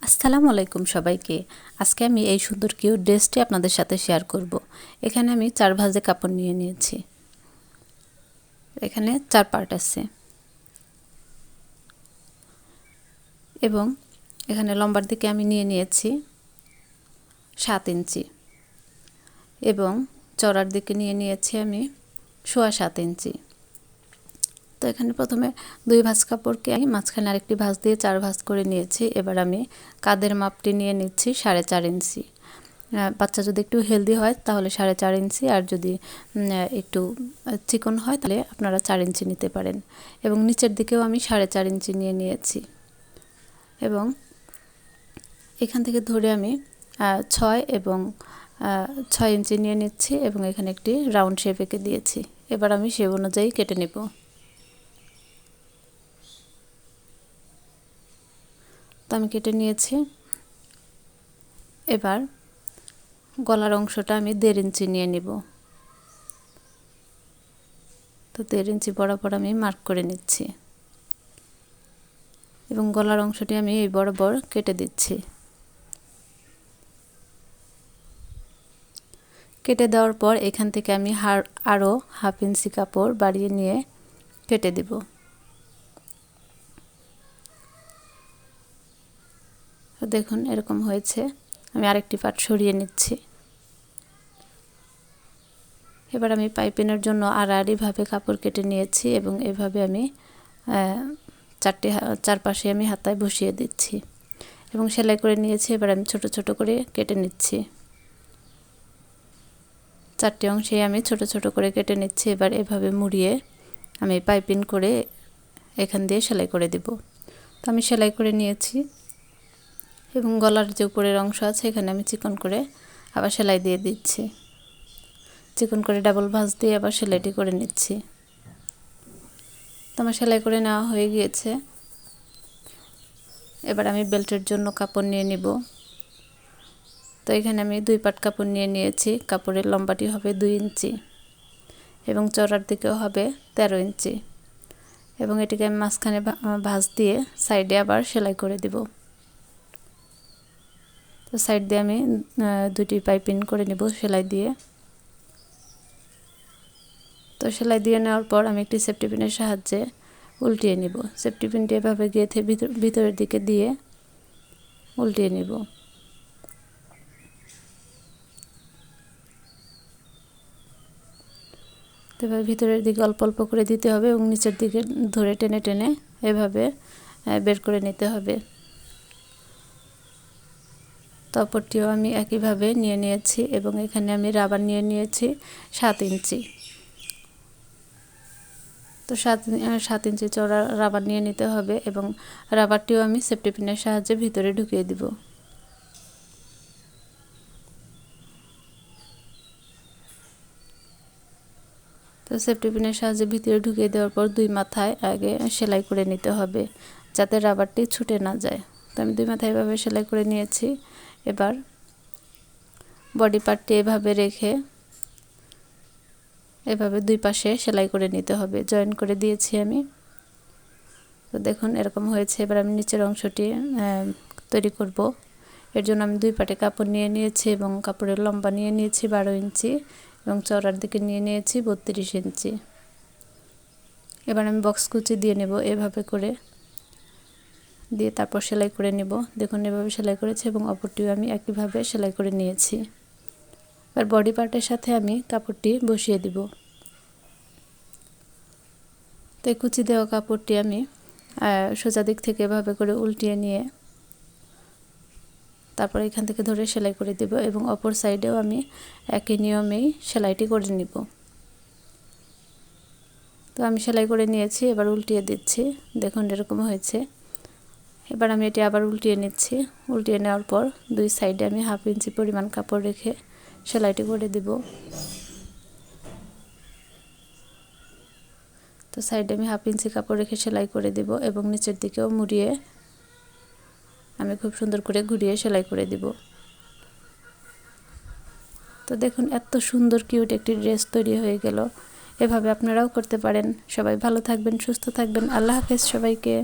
আসসালামু আলাইকুম সবাইকে। আজকে আমি এই সুন্দর কিউট ড্রেসটি আপনাদের সাথে শেয়ার করব। এখানে আমি 4 ভাঁজে কাপড় নিয়ে নিয়েছি। এখানে 4 পার্ট আছে এবং এখানে লম্বার দিকে আমি নিয়ে নিয়েছি 7 ইঞ্চি এবং চওড়ার দিকে নিয়ে নিয়েছি আমি 7.25 ইঞ্চি। তো এখানে প্রথমে 2 ভাঁজ কাপড়কে আমি মাঝখানে আরেকটি ভাঁজ দিয়ে 4 ভাঁজ করে নিয়েছি। এবার আমি কাঁধের মাপটি নিয়ে নিচ্ছি 4.5 ইঞ্চি। বাচ্চা যদি একটু হেলদি হয় তাহলে 4.5 ইঞ্চি, আর যদি একটু চিকন হয় তাহলে আপনারা 4 ইঞ্চি নিতে পারেন। এবং নিচের দিকেও আমি 4.5 ইঞ্চি নিয়ে নিয়েছি এবং এখান থেকে ধরে আমি 6 এবং 6 ইঞ্চি নিয়ে নিচ্ছি এবং এখানে একটি রাউন্ড শেপ এঁকে দিয়েছি। এবার আমি সেই অনুযায়ী কেটে নেব। তো আমি কেটে নিয়েছি। এবার গলার অংশটা আমি 1.5 ইঞ্চি নিয়ে নিব। তো 1.5 ইঞ্চি বরাবর আমি মার্ক করে নিচ্ছি এবং গলার অংশটি আমি এই বরাবর কেটে দিচ্ছি। কেটে দেওয়ার পর এখান থেকে আমি আরও 1/2 ইঞ্চি কাপড় বাড়িয়ে নিয়ে কেটে দিব। দেখুন এরকম হয়েছে। আমি আরেকটি পার্ট সরিয়ে নিচ্ছি। এবার আমি পাইপিংয়ের জন্য আড়াআড়িভাবে কাপড় কেটে নিয়েছি এবং এভাবে আমি চারপাশে আমি হাতায় বসিয়ে দিচ্ছি এবং সেলাই করে নিয়েছি। এবার আমি ছোট ছোট করে কেটে নিচ্ছি। 4টি অংশে আমি ছোট ছোট করে কেটে নিচ্ছি। এবার এভাবে মুড়িয়ে আমি পাইপিং করে এখান দিয়ে সেলাই করে দেব। তো আমি সেলাই করে নিয়েছি এবং গলার যে উপরের অংশ আছে এখানে আমি চিকন করে আবার সেলাই দিয়ে দিচ্ছি। চিকন করে ডাবল ভাঁজ দিয়ে আবার সেলাইটি করে নিচ্ছি। তো আমার সেলাই করে নেওয়া হয়ে গিয়েছে। এবার আমি বেল্টের জন্য কাপড় নিয়ে নিব। তো এখানে আমি 2 পাট কাপড় নিয়ে নিয়েছি। কাপড়ের লম্বাটি হবে 2 ইঞ্চি এবং চওড়ার দিকেও হবে 13 ইঞ্চি এবং এটিকে আমি মাঝখানে ভাঁজ দিয়ে সাইডে আবার সেলাই করে দিব। তো সাইড দিয়ে আমি 2টি পাইপিং করে নেব সেলাই দিয়ে। তো সেলাই দিয়ে নেওয়ার পর আমি একটি সেফটি পিনের সাহায্যে উল্টিয়ে নিব। সেফটি পিনটি এভাবে গেঁথে ভিতরের দিকে দিয়ে উল্টিয়ে নিব। তো এবার ভিতরের দিকে অল্প অল্প করে দিতে হবে এবং নিচের দিকে ধরে টেনে টেনে এভাবে বের করে নিতে হবে। অপরটিও আমি একইভাবে নিয়ে নিয়েছি এবং এখানে আমি রাবার নিয়ে নিয়েছি 7 ইঞ্চি। তো 7 ইঞ্চি চওড়া রাবার নিয়ে নিতে হবে এবং রাবারটিও আমি সেফটি পিনের সাহায্যে ভিতরে ঢুকিয়ে দিব। তো সেফটি পিনের সাহায্যে ভিতরে ঢুকিয়ে দেওয়ার পর 2 মাথায় আগে সেলাই করে নিতে হবে যাতে রাবারটি ছুটে না যায়। তো আমি 2 মাথায় এভাবে সেলাই করে নিয়েছি। এবার বডি পার্টটি এভাবে রেখে এভাবে 2 পাশে সেলাই করে নিতে হবে। জয়েন করে দিয়েছি আমি। তো দেখুন এরকম হয়েছে। এবার আমি নিচের অংশটি তৈরি করব। এর জন্য আমি 2 পাটে কাপড় নিয়ে নিয়েছি এবং কাপড়ের লম্বা নিয়ে নিয়েছি 12 ইঞ্চি এবং চওড়ার দিকে নিয়ে নিয়েছি 32 ইঞ্চি। এবার আমি বক্স কুচি দিয়ে নেব এভাবে করে দিয়ে তারপর সেলাই করে নেব। দেখুন এভাবে সেলাই করেছি এবং অপরটিও আমি একইভাবে সেলাই করে নিয়েছি। এবার বডি পার্টের সাথে আমি কাপড়টি বসিয়ে দিব। তো কুচি দেওয়া কাপড়টি আমি সোজা দিক থেকে এভাবে করে উল্টিয়ে নিয়ে তারপর এখান থেকে ধরে সেলাই করে দেব এবং অপর সাইডেও আমি একই নিয়মেই সেলাইটি করে নিব। তো আমি সেলাই করে নিয়েছি। এবার উল্টিয়ে দিচ্ছি। দেখুন এরকম হয়েছে। এবার আমি এটি আবার উল্টিয়ে নিচ্ছি। উল্টিয়ে নেওয়ার পর 2 সাইডে আমি 1/2 ইঞ্চি পরিমাণ কাপড় রেখে সেলাইটি করে দিব। তো সাইডে আমি 1/2 ইঞ্চি কাপড় রেখে সেলাই করে দিব এবং নিচের দিকেও মুড়িয়ে আমি খুব সুন্দর করে ঘুরিয়ে সেলাই করে দিব। তো দেখুন এত সুন্দর কিউট একটি ড্রেস তৈরি হয়ে গেল। এভাবে আপনারাও করতে পারেন। সবাই ভালো থাকবেন, সুস্থ থাকবেন। আল্লাহ হাফেজ সবাইকে।